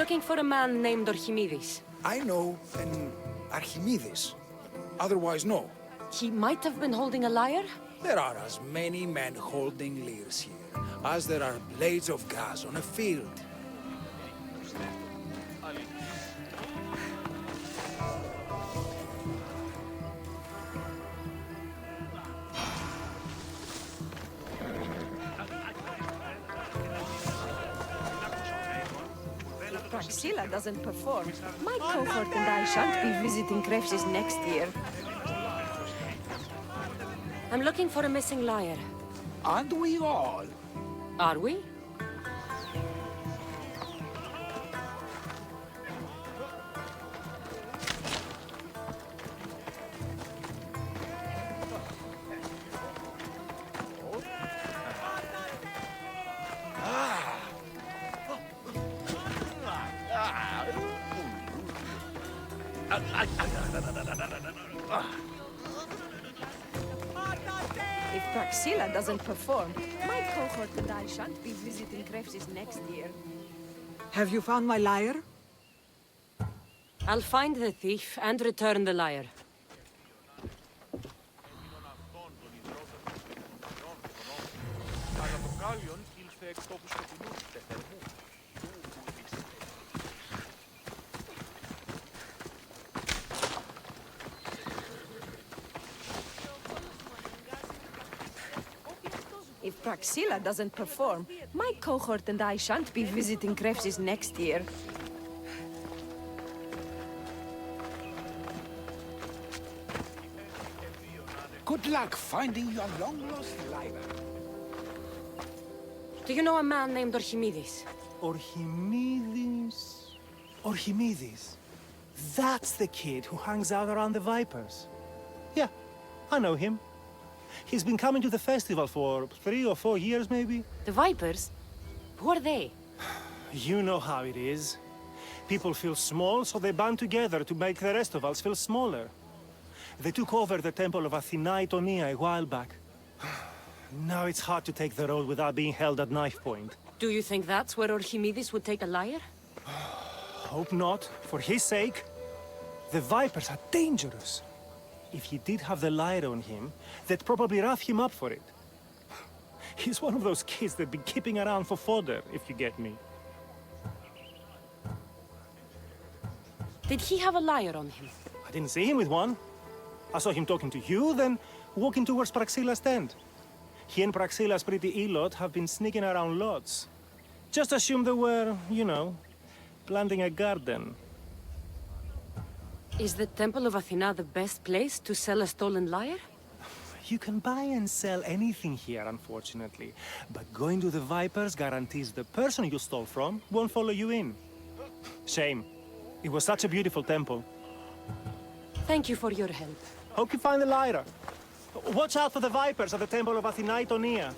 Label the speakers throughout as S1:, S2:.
S1: looking for a man named Archimedes.
S2: I know an Archimedes. Otherwise, no.
S1: He might have been holding a lyre?
S2: There are as many men holding lyres here as there are blades of grass on a field.
S1: Praxilla doesn't perform. My cohort and I shan't be visiting Krefsis next year. I'm looking for a missing lyre.
S2: Aren't we all?
S1: Are we? If Praxilla doesn't perform, my cohort and I shan't be visiting Krefsis next year.
S3: Have you found my lyre?
S1: I'll find the thief and return the lyre. If Praxilla doesn't perform, my cohort and I shan't be visiting Krefsis next year.
S2: Good luck finding your long-lost lyre.
S1: Do you know a man named Archimedes?
S4: Archimedes? Archimedes? That's the kid who hangs out around the Vipers. Yeah, I know him. He's been coming to the festival for 3 or 4 years, maybe.
S1: The Vipers? Who are they?
S4: You know how it is. People feel small, so they band together to make the rest of us feel smaller. They took over the temple of Athena Itonia a while back. Now it's hard to take the road without being held at knife point.
S1: Do you think that's where Archimedes would take a lyre?
S4: Hope not, for his sake. The Vipers are dangerous. If he did have the lyre on him, they'd probably rough him up for it. He's one of those kids that'd be keeping around for fodder, if you get me.
S1: Did he have a lyre on him?
S4: I didn't see him with one. I saw him talking to you, then walking towards Praxilla's tent. He and Praxilla's pretty Elot have been sneaking around lots. Just assume they were, you know, planting a garden.
S1: Is the Temple of Athena the best place to sell a stolen lyre?
S4: You can buy and sell anything here, unfortunately. But going to the Vipers guarantees the person you stole from won't follow you in. Shame. It was such a beautiful temple.
S1: Thank you for your help.
S4: Hope you find the lyre. Watch out for the Vipers at the Temple of Athena Itonia.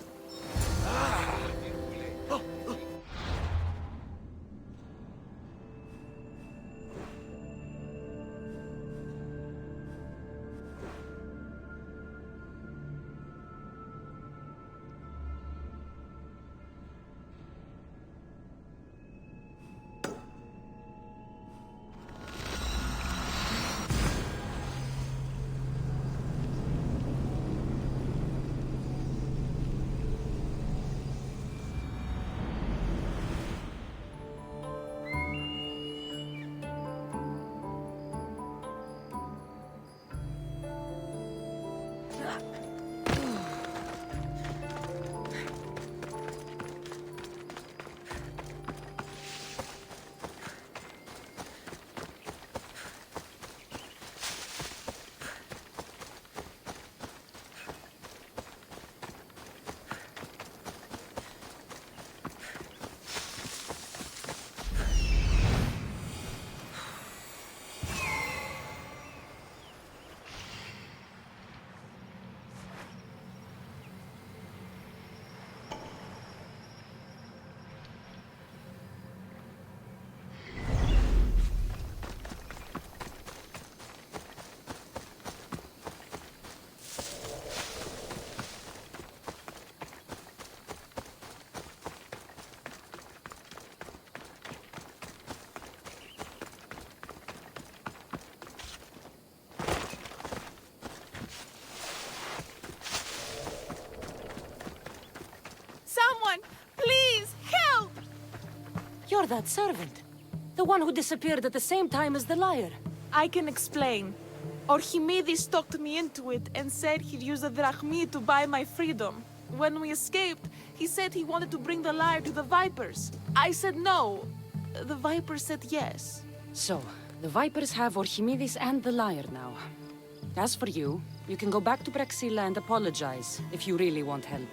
S5: You're that servant. The one who disappeared at the same time as the liar.
S6: I can explain. Archimedes talked me into it and said he'd use the drachmi to buy my freedom. When we escaped, he said he wanted to bring the lyre to the Vipers. I said no. The Vipers said yes.
S5: So, the Vipers have Archimedes and the liar now. As for you, you can go back to Praxilla and apologize if you really want help.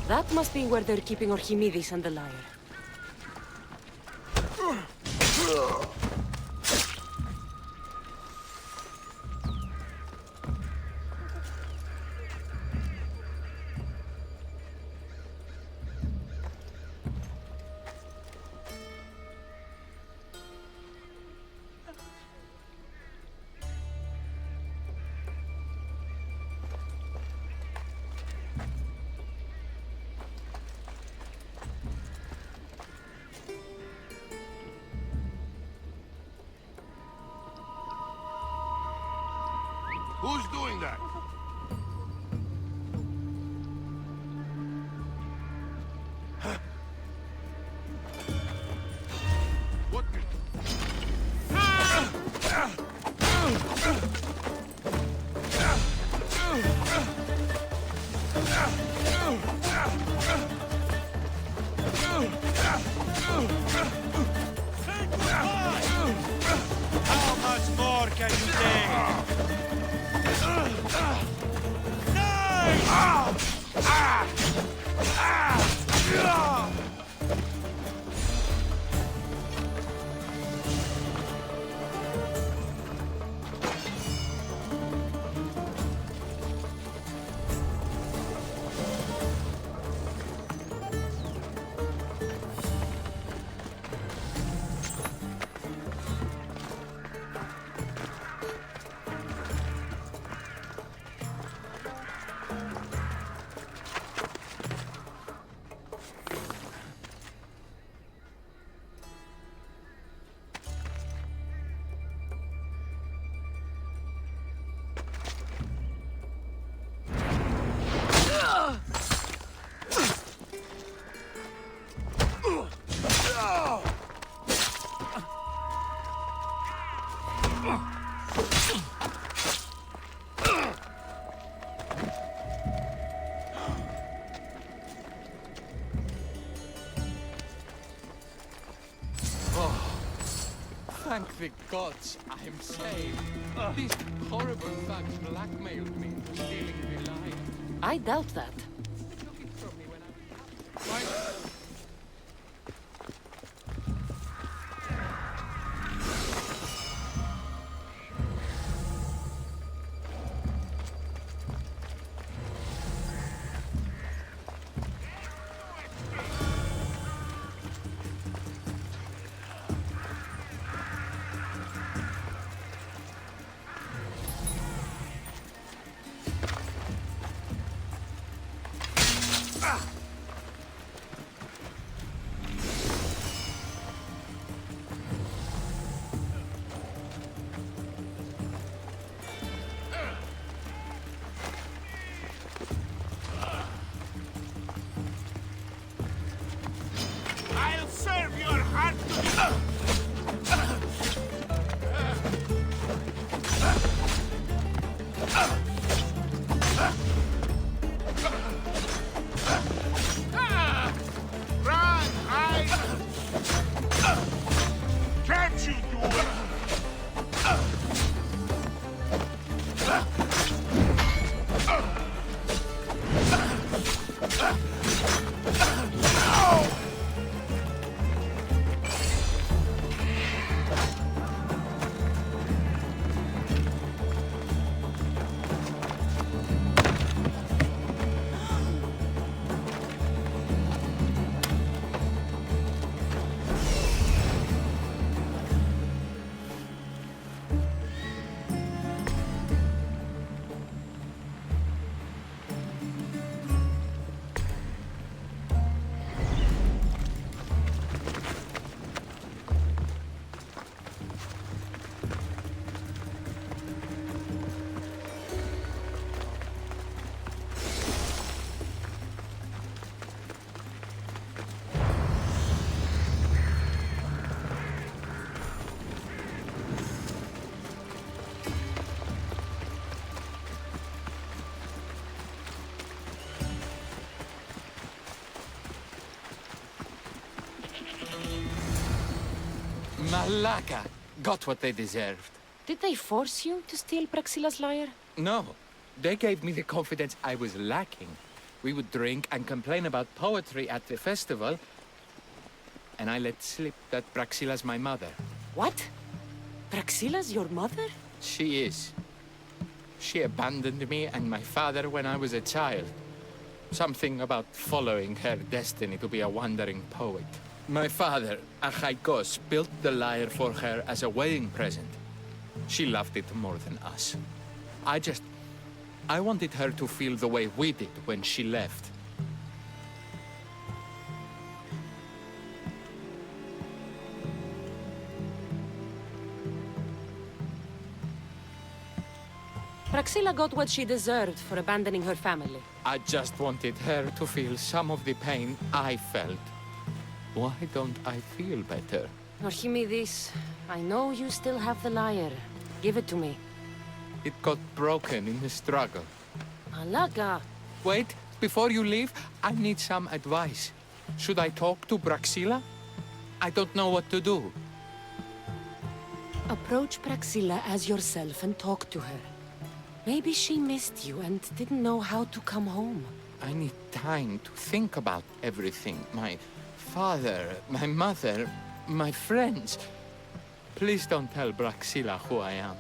S5: That must be where they're keeping Archimedes and the liar.
S7: Who's doing that? What? How much more can you take?
S8: Thank the gods I'm saved. These horrible thugs blackmailed me into stealing the lion.
S5: I doubt that.
S8: Took it from me when I was...
S7: I'll serve your heart to... Run, hide! Can't you do it?
S8: Malaka got what they deserved.
S5: Did they force you to steal Praxila's lyre?
S8: No, they gave me the confidence I was lacking. We would drink and complain about poetry at the festival, and I let slip that Praxila's my mother.
S5: What? Praxila's your mother?
S8: She is. She abandoned me and my father when I was a child. Something about following her destiny to be a wandering poet. My father, Achaikos, built the lyre for her as a wedding present. She loved it more than us. I wanted her to feel the way we did when she left.
S5: Praxila got what she deserved for abandoning her family.
S8: I just wanted her to feel some of the pain I felt. Why don't I feel better?
S5: Archimedes, I know you still have the lyre. Give it to me.
S8: It got broken in the struggle.
S5: Malaga!
S8: Wait, before you leave, I need some advice. Should I talk to Praxila? I don't know what to do.
S5: Approach Praxila as yourself and talk to her. Maybe she missed you and didn't know how to come home.
S8: I need time to think about everything. My father, my mother, my friends. Please don't tell Praxila who I am.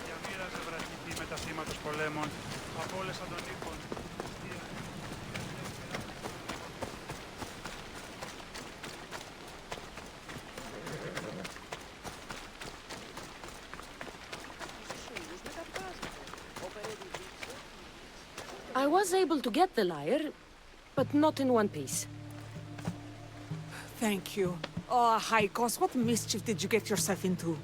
S9: Διαμοίραζε βραχική με τα θύματα πολέμων από όλες των ύπων.
S1: Στους ούλους μεταφράζεται. Ο Περέδης
S5: I was able to get the lyre, but not in one piece.
S3: Thank you. Oh, Haikos, what mischief did you get yourself into?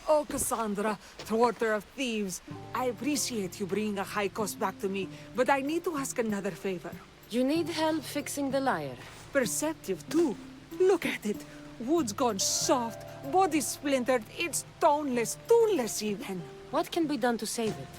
S3: Oh, Cassandra, thwarter of thieves. I appreciate you bringing a Haikos back to me, but I need to ask another favor.
S5: You need help fixing the lyre.
S3: Perceptive, too. Look at it. Wood's gone soft, body splintered, it's toneless, tuneless even.
S5: What can be done to save it?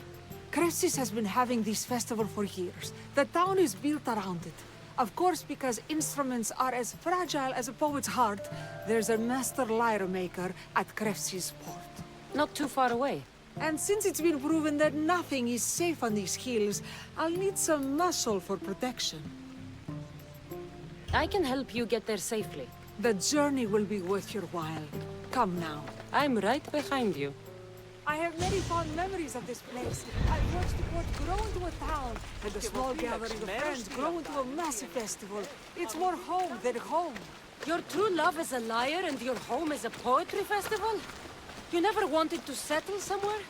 S3: Cressis has been having this festival for years. The town is built around it. Of course, because instruments are as fragile as a poet's heart, there's a master lyre maker at Cressis port.
S5: Not too far away.
S3: And since it's been proven that nothing is safe on these hills, I'll need some muscle for protection.
S5: I can help you get there safely.
S3: The journey will be worth your while. Come now.
S5: I'm right behind you.
S3: I have many fond memories of this place. I've watched the port grow into a town, and a small gathering of friends grow into a massive festival. It's more home than home.
S5: Your true love is a lyre and your home is a poetry festival? You never wanted to settle somewhere?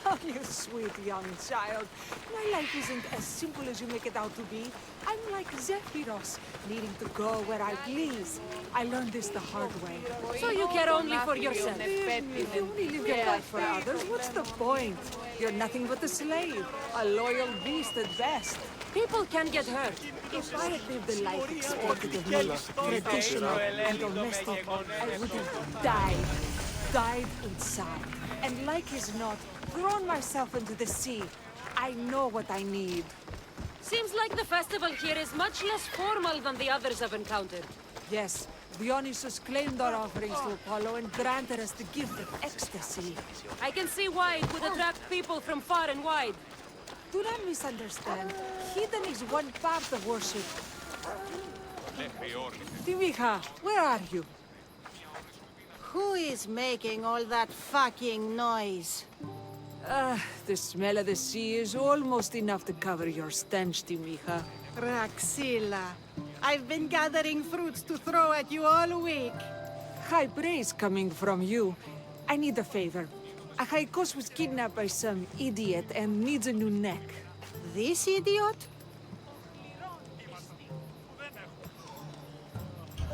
S3: Oh, you sweet young child. My life isn't as simple as you make it out to be. I'm like Zephyros, needing to go where I please. I learned this the hard way.
S5: So you care only for yourself?
S3: If you only live your life for others, what's the point? You're nothing but a slave, a loyal beast at best.
S5: People can get hurt.
S3: If I had lived the life expected of me, traditional and domestic, I would have died inside. And like as not, thrown myself into the sea. I know what I need.
S5: Seems like the festival here is much less formal than the others I've encountered.
S3: Yes, Dionysus claimed our offerings to Apollo and granted us the gift of ecstasy.
S5: I can see why it would attract people from far and wide.
S3: Do not misunderstand. Heathen is one part of worship. Timiha, where are you?
S10: Who is making all that fucking noise?
S3: The smell of the sea is almost enough to cover your stench, Timiha.
S10: Raxila, I've been gathering fruits to throw at you all week.
S3: High praise coming from you. I need a favor. Achaikos was kidnapped by some idiot and needs a new neck.
S10: This idiot?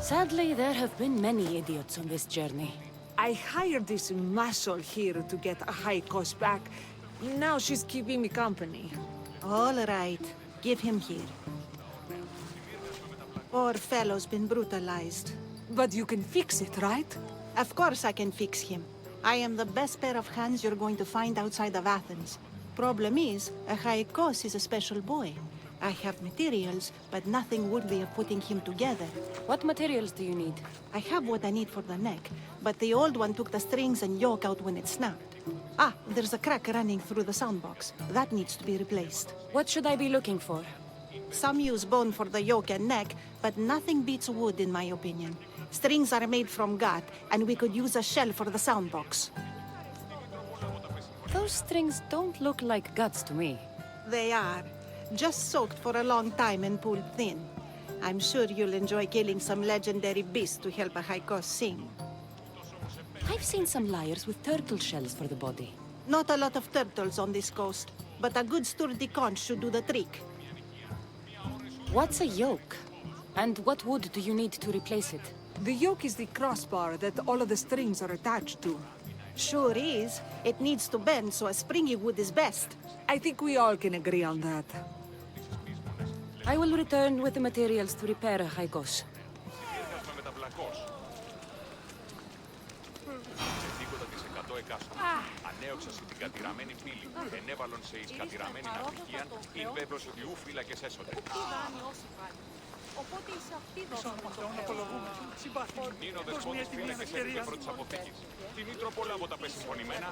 S5: Sadly, there have been many idiots on this journey.
S3: I hired this muscle here to get Achaikos back. Now she's keeping me company.
S10: All right, give him here. Poor fellow's been brutalized.
S3: But you can fix it, right?
S10: Of course I can fix him. I am the best pair of hands you're going to find outside of Athens. Problem is, Achaikos is a special boy. I have materials, but nothing worthy of putting him together.
S5: What materials do you need?
S10: I have what I need for the neck, but the old one took the strings and yoke out when it snapped. Ah, there's a crack running through the soundbox. That needs to be replaced.
S5: What should I be looking for?
S10: Some use bone for the yoke and neck, but nothing beats wood in my opinion. Strings are made from gut, and we could use a shell for the soundbox.
S5: Those strings don't look like guts to me.
S10: They are. Just soaked for a long time and pulled thin. I'm sure you'll enjoy killing some legendary beasts to help Achaikos sing.
S5: I've seen some lyres with turtle shells for the body.
S10: Not a lot of turtles on this coast, but a good sturdy conch should do the trick.
S5: What's a yoke? And what wood do you need to replace it?
S3: The yoke is the crossbar that all of the strings are attached to.
S10: Sure is. It needs to bend, so a springy wood is best.
S3: I think we all can agree on that.
S5: I will return with the materials to repair Achaikos.
S7: Ανέωξαν την κατηραμένη πύλη, ενέβαλον σε εις κατηραμένη ναυπηγίαν, ειν βέβαιος ότι ου φύλακες έσονται.
S1: Οπότε σε αυτή δώσαμε το χρέος.
S7: Νίνο δεσπότης φύλακες έφυγε πρώτης αποθήκης. Την ήτρο πολλά από τα πες συμφωνημένα.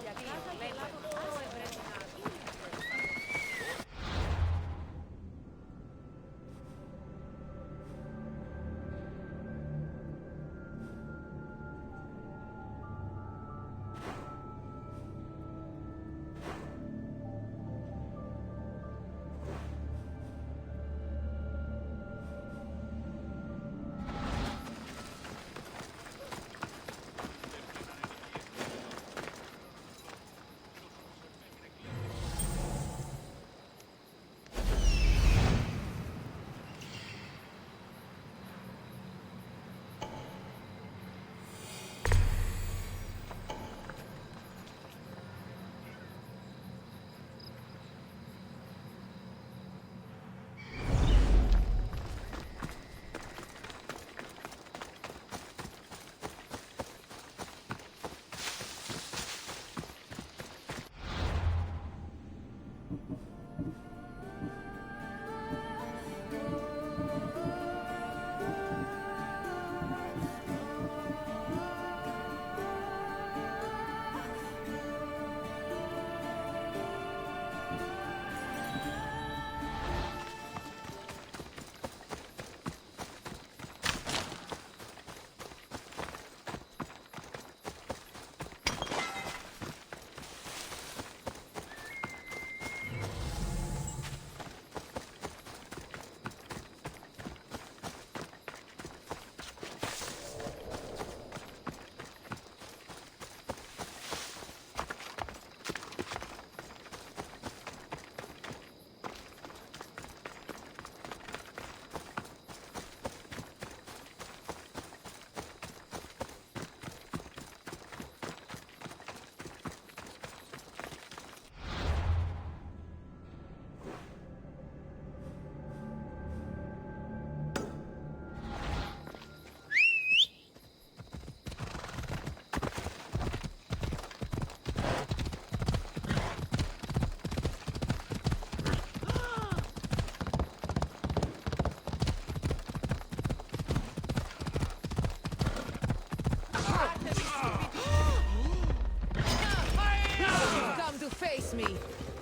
S1: Face me.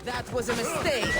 S1: That was a mistake.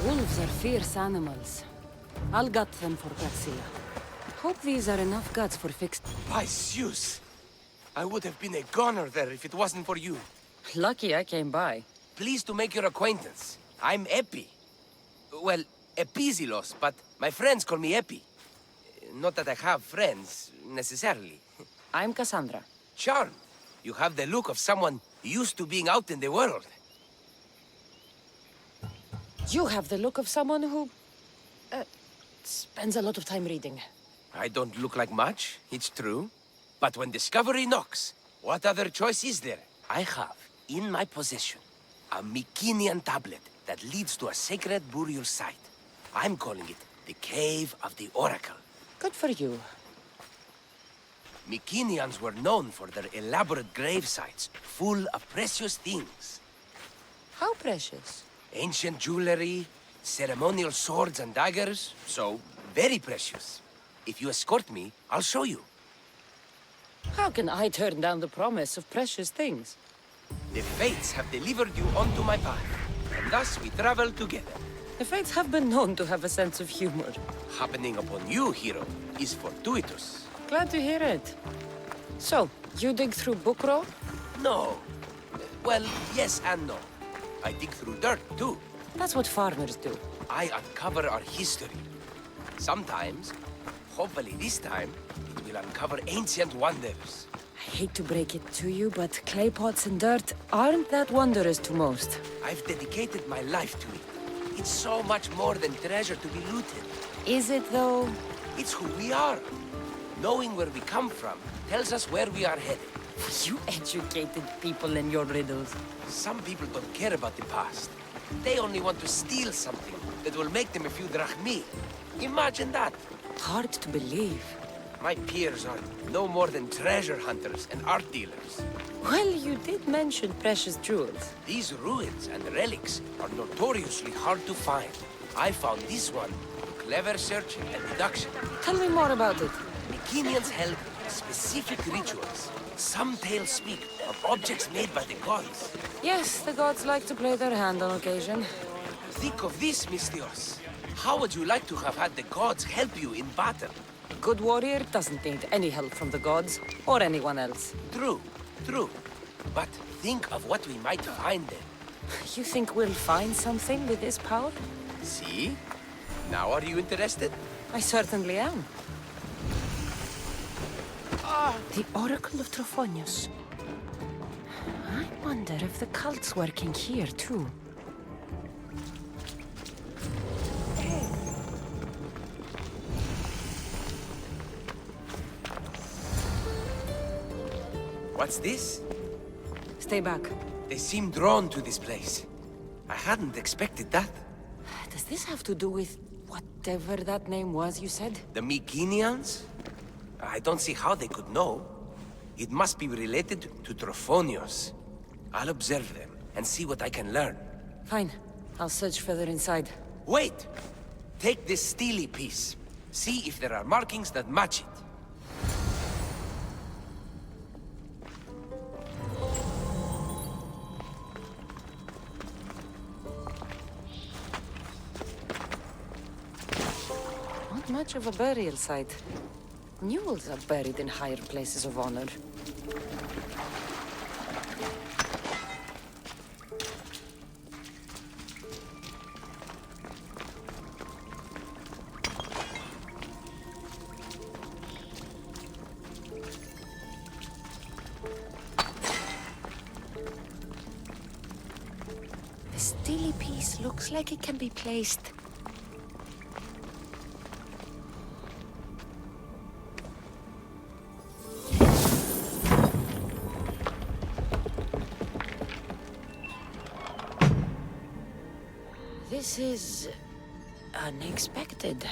S5: Wolves are fierce animals. I'll gut them for Praxia. Hope these are enough guts for fixed.
S11: By Zeus! I would have been a goner there if it wasn't for you.
S5: Lucky I came by.
S11: Pleased to make your acquaintance. I'm Epi. Well, Epizilos, but my friends call me Epi. Not that I have friends, necessarily.
S5: I'm Cassandra.
S11: Charmed. You have the look of someone used to being out in the world.
S5: You have the look of someone who... spends a lot of time reading.
S11: I don't look like much, it's true. But when discovery knocks, what other choice is there? I have, in my possession, a Mycenaean tablet that leads to a sacred burial site. I'm calling it the Cave of the Oracle.
S5: Good for you.
S11: Mycenaeans were known for their elaborate grave sites, full of precious things.
S5: How precious?
S11: Ancient jewelry, ceremonial swords and daggers, so very precious. If you escort me, I'll show you.
S5: How can I turn down the promise of precious things?
S11: The fates have delivered you onto my path, and thus we travel together.
S5: The fates have been known to have a sense of humor.
S11: Happening upon you, hero, is fortuitous.
S5: Glad to hear it. So, you dig through book row?
S11: No. Well, yes and no. I dig through dirt, too.
S5: That's what farmers do.
S11: I uncover our history. Sometimes, hopefully this time, it will uncover ancient wonders.
S5: I hate to break it to you, but clay pots and dirt aren't that wondrous to most.
S11: I've dedicated my life to it. It's so much more than treasure to be looted.
S5: Is it, though?
S11: It's who we are. Knowing where we come from tells us where we are headed.
S5: You educated people in your riddles.
S11: Some people don't care about the past. They only want to steal something that will make them a few drachmi. Imagine that.
S5: Hard to believe.
S11: My peers are no more than treasure hunters and art dealers.
S5: Well, you did mention precious jewels.
S11: These ruins and relics are notoriously hard to find. I found this one through clever searching and deduction.
S5: Tell me more about it.
S11: Mycenaeans held specific rituals. Some tales speak of objects made by the gods.
S5: Yes, the gods like to play their hand on occasion.
S11: Think of this, Mystios. How would you like to have had the gods help you in battle?
S5: A good warrior doesn't need any help from the gods, or anyone else.
S11: True, true. But think of what we might find then.
S5: You think we'll find something with this power?
S11: See? Now are you interested?
S5: I certainly am. The Oracle of Trophonius. I wonder if the cult's working here, too.
S11: What's this?
S5: Stay back.
S11: They seem drawn to this place. I hadn't expected that.
S5: Does this have to do with whatever that name was you said?
S11: The Mycenaeans? I don't see how they could know. It must be related to Trophonios. I'll observe them and see what I can learn.
S5: Fine. I'll search further inside.
S11: Wait! Take this steely piece. See if there are markings that match it.
S5: Not much of a burial site. Mules are buried in higher places of honor. The steely piece looks like it can be placed. This is unexpected.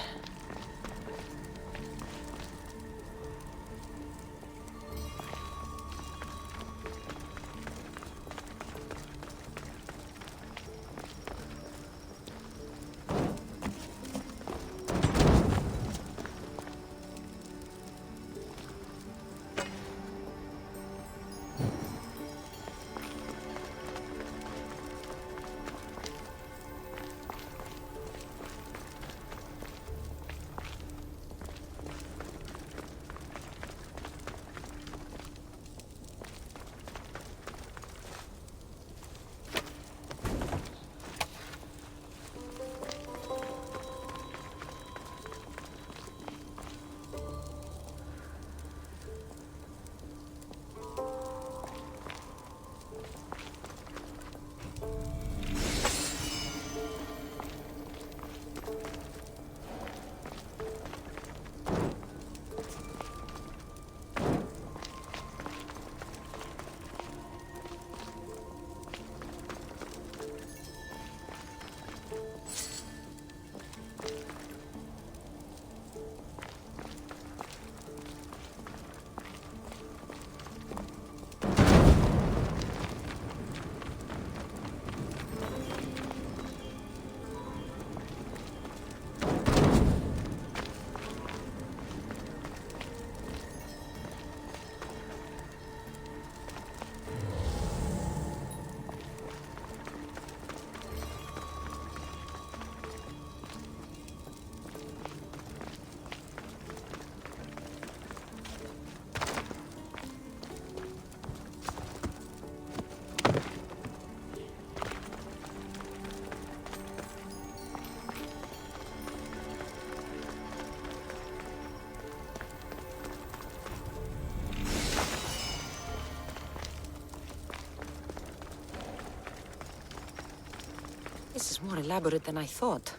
S5: This is more elaborate than I thought.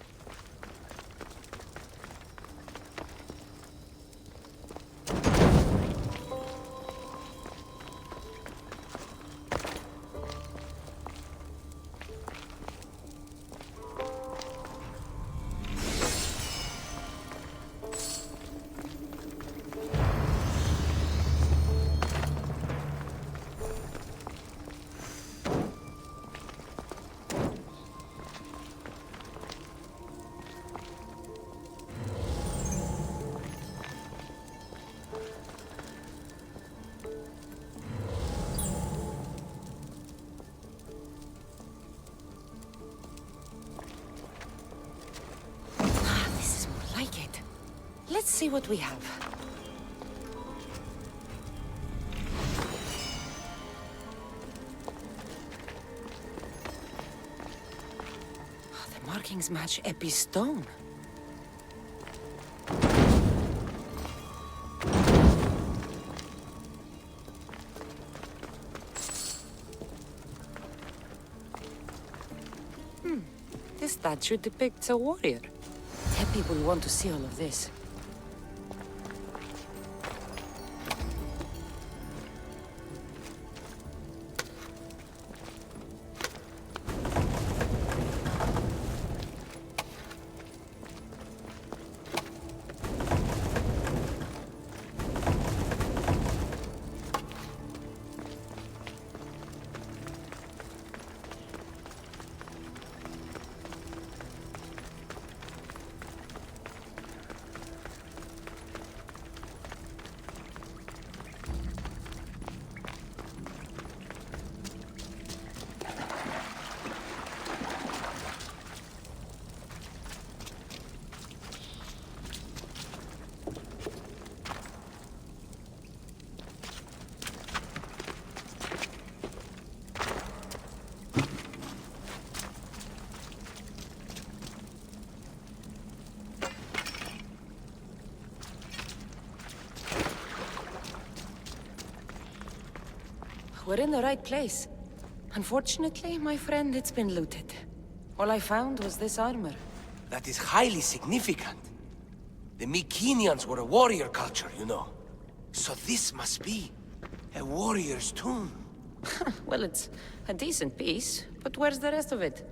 S5: Let's see what we have. The markings match Epi's stone. This statue depicts a warrior. Epi will want to see all of this. We're in the right place. Unfortunately, my friend, it's been looted. All I found was this armor.
S11: That is highly significant. The Mycenaeans were a warrior culture, you know. So this must be a warrior's tomb.
S5: Well, it's a decent piece, but where's the rest of it?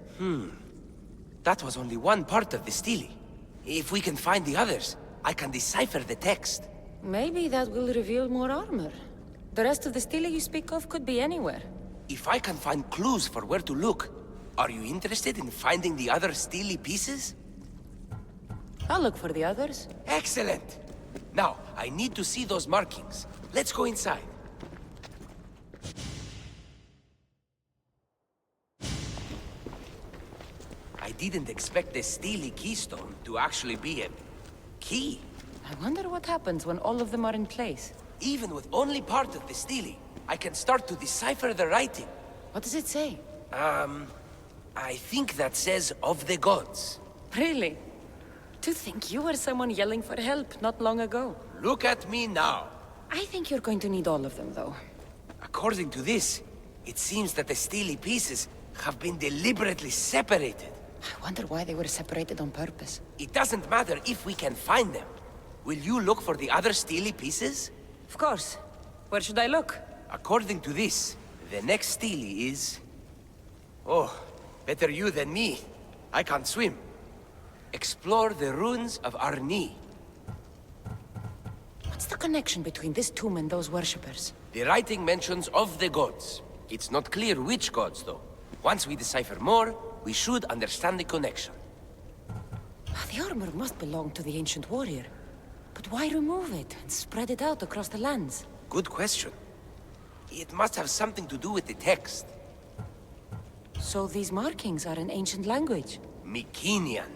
S11: That was only one part of the stele. If we can find the others, I can decipher the text.
S5: Maybe that will reveal more armor. The rest of the stele you speak of could be anywhere.
S11: If I can find clues for where to look, are you interested in finding the other stele pieces?
S5: I'll look for the others.
S11: Excellent! Now, I need to see those markings. Let's go inside. I didn't expect the stele keystone to actually be a key.
S5: I wonder what happens when all of them are in place.
S11: Even with only part of the stele, I can start to decipher the writing.
S5: What does it say?
S11: I think that says of the gods.
S5: Really? To think you were someone yelling for help not long ago.
S11: Look at me now.
S5: I think you're going to need all of them, though.
S11: According to this, it seems that the stele pieces have been deliberately separated.
S5: I wonder why they were separated on purpose.
S11: It doesn't matter if we can find them. Will you look for the other stele pieces?
S5: Of course. Where should I look?
S11: According to this, the next stele is... Oh, better you than me. I can't swim. Explore the ruins of Arni.
S5: What's the connection between this tomb and those worshippers?
S11: The writing mentions of the gods. It's not clear which gods, though. Once we decipher more, we should understand the connection.
S5: The armor must belong to the ancient warrior. But why remove it and spread it out across the lands?
S11: Good question. It must have something to do with the text.
S5: So these markings are in ancient language?
S11: Mycenaean.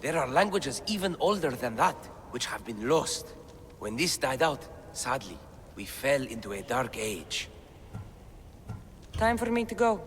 S11: There are languages even older than that, which have been lost. When this died out, sadly, we fell into a dark age.
S5: Time for me to go.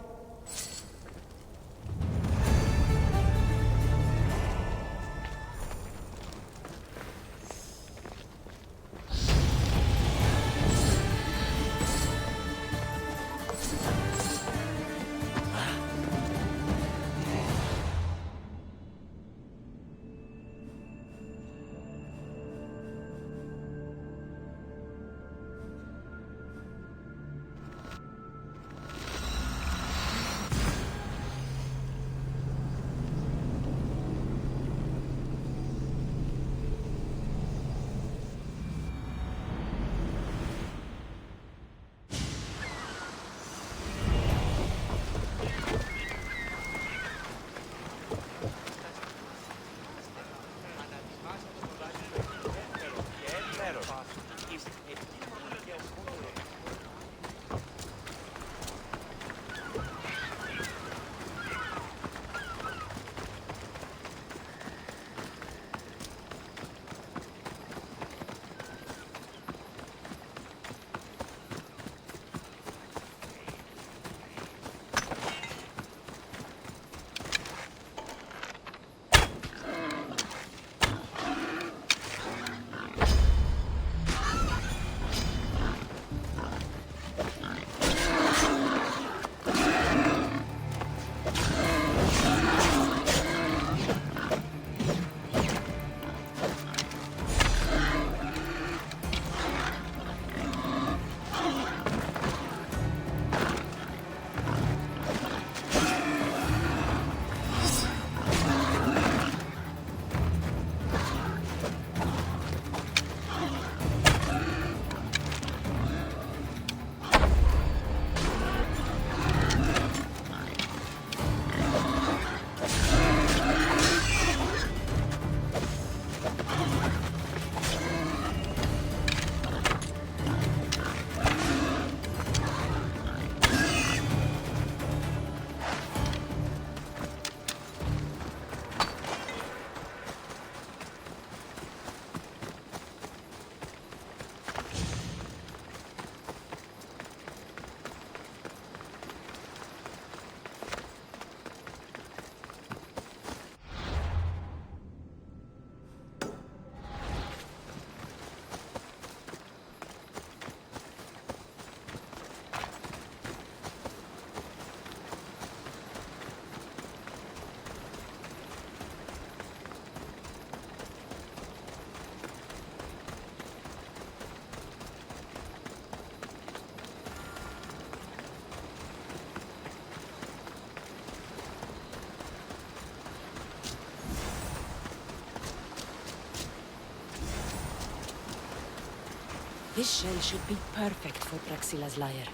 S5: This shell should be perfect for Praxila's lyre.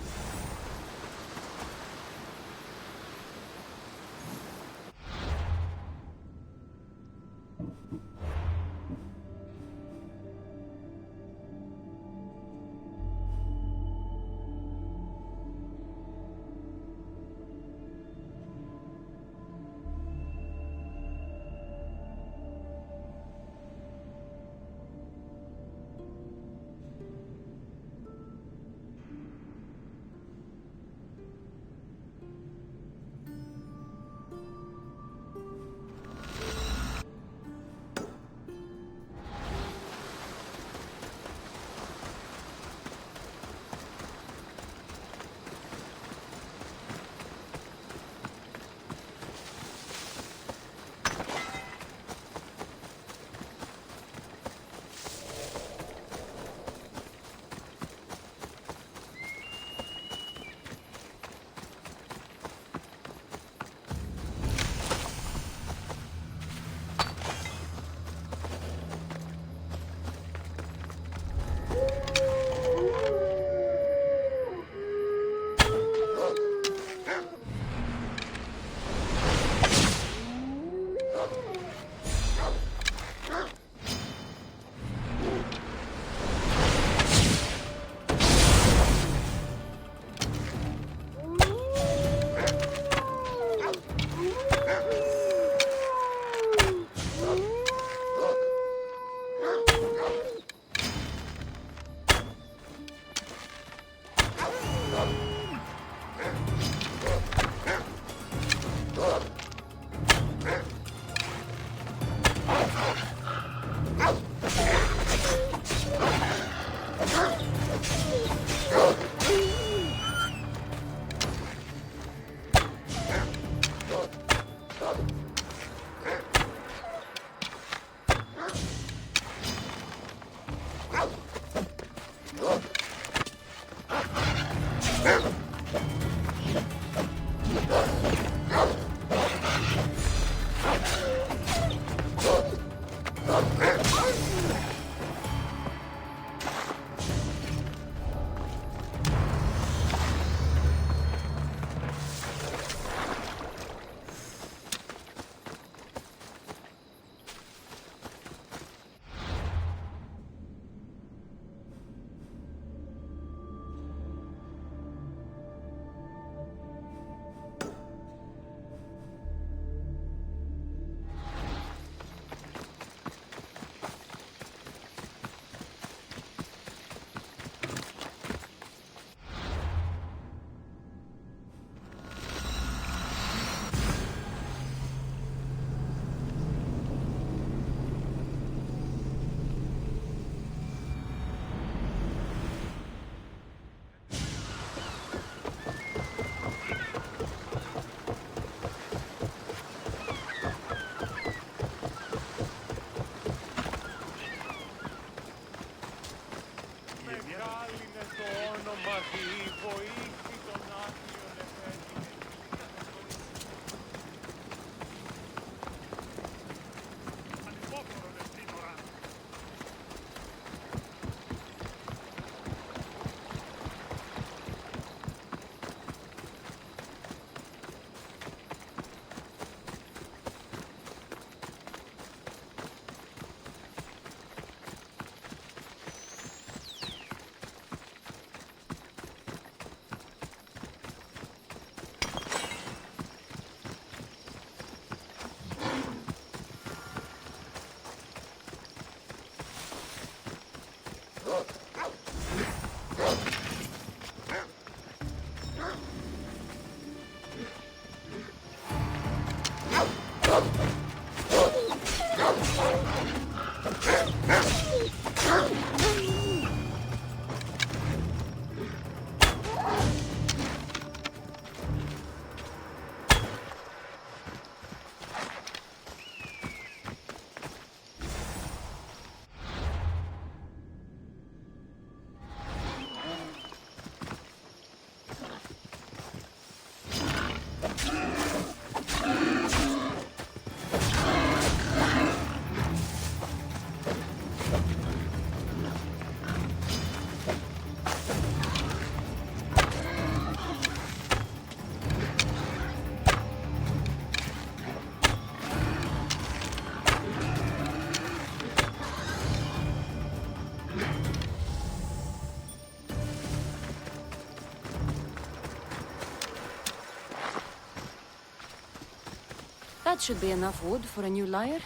S5: That should be enough wood for a new lyre.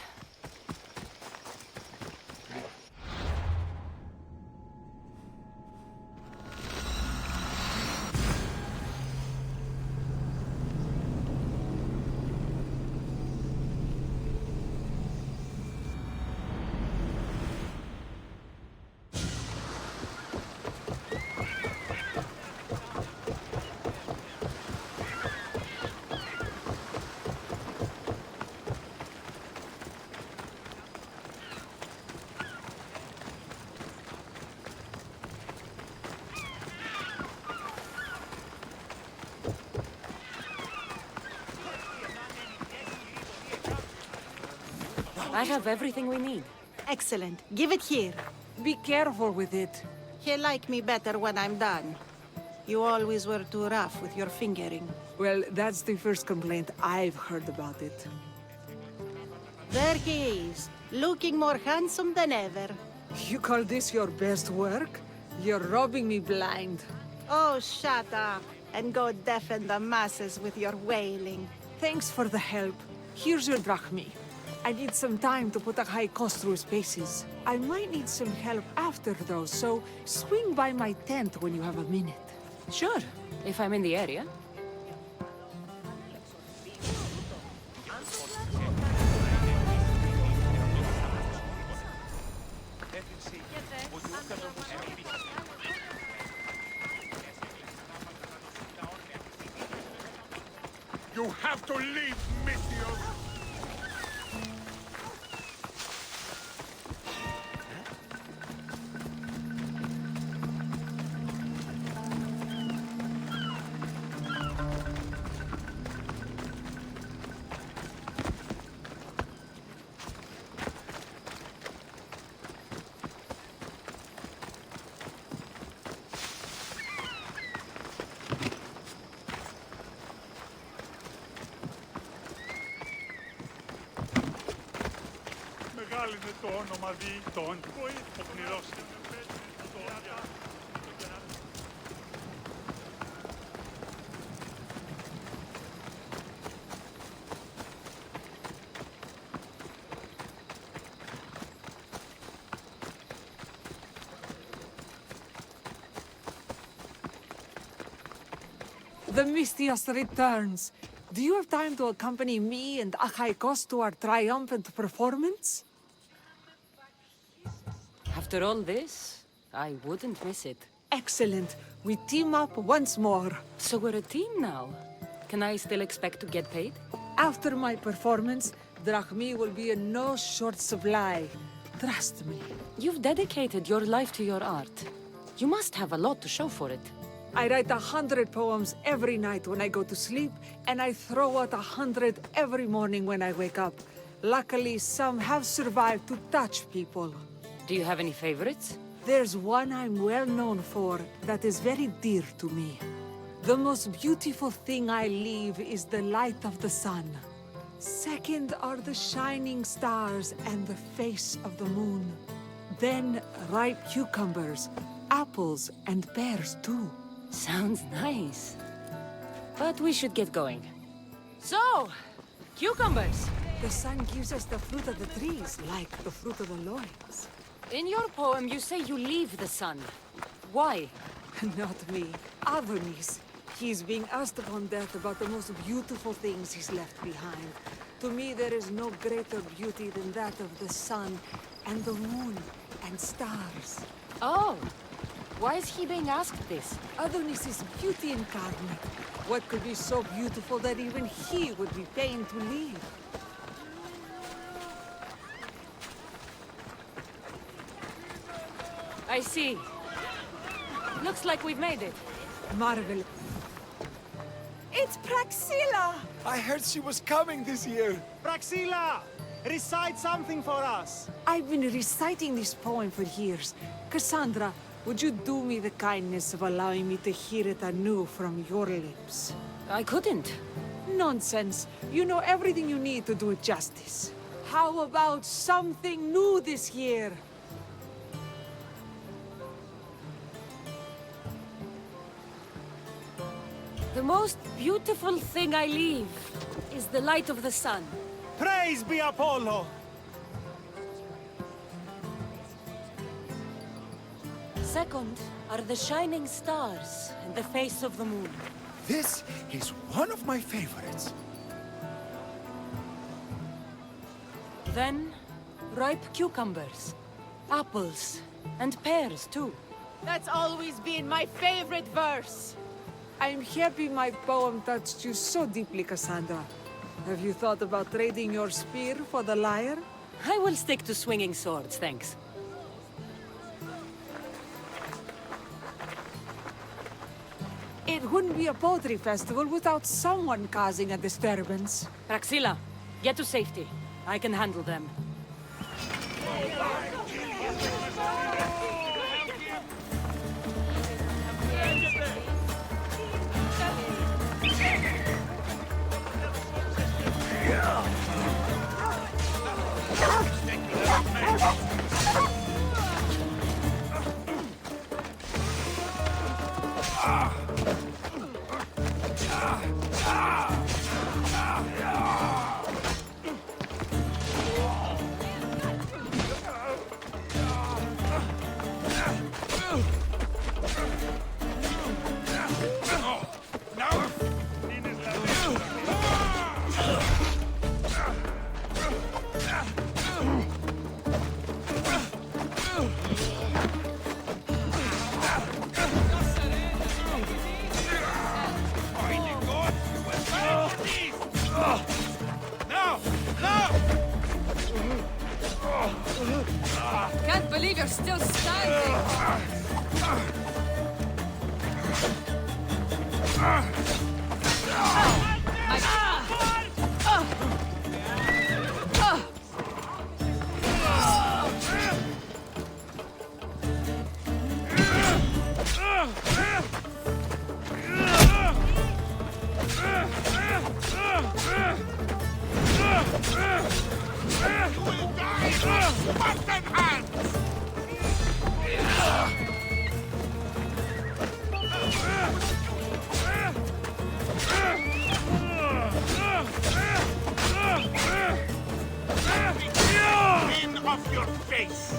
S5: I have everything we need.
S10: Excellent. Give it here.
S3: Be careful with it.
S10: He'll like me better when I'm done. You always were too rough with your fingering.
S3: Well, that's the first complaint I've heard about it.
S10: There he is, looking more handsome than ever.
S3: You call this your best work? You're robbing me blind.
S10: Oh, shut up, and go deafen the masses with your wailing.
S3: Thanks for the help. Here's your drachmi. I need some time to put a high cost through his paces. I might need some help after, though, so swing by my tent when you have a minute.
S5: Sure, if I'm in the area.
S2: You have to leave, Mithio!
S9: Μεγάλη είναι το όνομα διητών. Ο πνηρός.
S3: The Mistios returns. Do you have time to accompany me and Achaikos to our triumphant performance?
S5: After all this, I wouldn't miss it.
S3: Excellent. We team up once more.
S5: So we're a team now. Can I still expect to get paid?
S3: After my performance, drachmi will be in no short supply. Trust me.
S5: You've dedicated your life to your art. You must have a lot to show for it.
S3: I write 100 poems every night when I go to sleep, and I throw out 100 every morning when I wake up. Luckily, some have survived to touch people.
S5: Do you have any favorites?
S3: There's one I'm well known for that is very dear to me. The most beautiful thing I leave is the light of the sun. Second are the shining stars and the face of the moon. Then ripe cucumbers, apples, and pears too.
S5: Sounds nice. But we should get going. So, cucumbers!
S3: The sun gives us the fruit of the trees, like the fruit of the loins.
S5: In your poem, you say you leave the sun. Why?
S3: Not me. Adonis. He's being asked upon death about the most beautiful things he's left behind. To me, there is no greater beauty than that of the sun, and the moon, and stars.
S5: Oh! Why is he being asked this?
S3: Adonis is beauty incarnate. What could be so beautiful that even he would be pained to leave?
S5: I see. Looks like we've made it.
S3: Marvel.
S1: It's Praxilla!
S2: I heard she was coming this year.
S4: Praxilla! Recite something for us!
S3: I've been reciting this poem for years. Cassandra, would you do me the kindness of allowing me to hear it anew from your lips?
S5: I couldn't.
S3: Nonsense. You know everything you need to do it justice. How about something new this year?
S5: The most beautiful thing I leave is the light of the sun.
S4: Praise be Apollo!
S5: Second are the shining stars and the face of the moon.
S2: This is one of my favorites.
S5: Then, ripe cucumbers, apples, and pears too.
S3: That's always been my favorite verse. I'm happy my poem touched you so deeply, Cassandra. Have you thought about trading your spear for the lyre?
S5: I will stick to swinging swords, thanks.
S3: It wouldn't be a poetry festival without someone causing a disturbance.
S5: Praxilla, get to safety. I can handle them.
S1: Can't believe you're still standing.
S12: Off your face!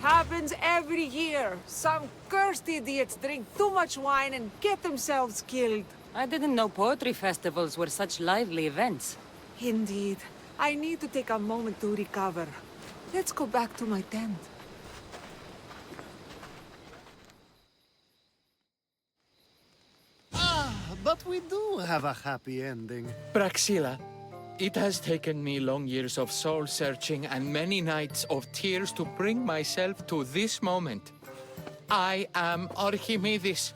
S3: Happens every year. Some cursed idiots drink too much wine and get themselves killed.
S5: I didn't know poetry festivals were such lively events.
S3: Indeed. I need to take a moment to recover. Let's go back to my tent.
S13: But we do have a happy ending.
S8: Praxilla, it has taken me long years of soul-searching and many nights of tears to bring myself to this moment. I am Archimedes,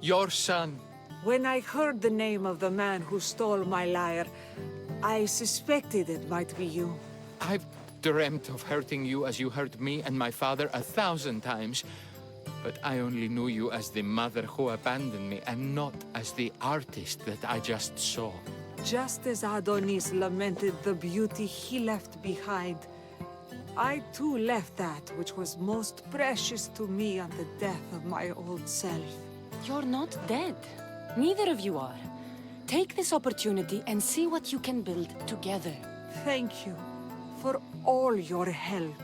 S8: your son.
S3: When I heard the name of the man who stole my lyre, I suspected it might be you.
S8: I've dreamt of hurting you as you hurt me and my father 1,000 times. But I only knew you as the mother who abandoned me and not as the artist that I just saw.
S3: Just as Adonis lamented the beauty he left behind, I too left that which was most precious to me on the death of my old self.
S5: You're not dead. Neither of you are. Take this opportunity and see what you can build together.
S3: Thank you for all your help.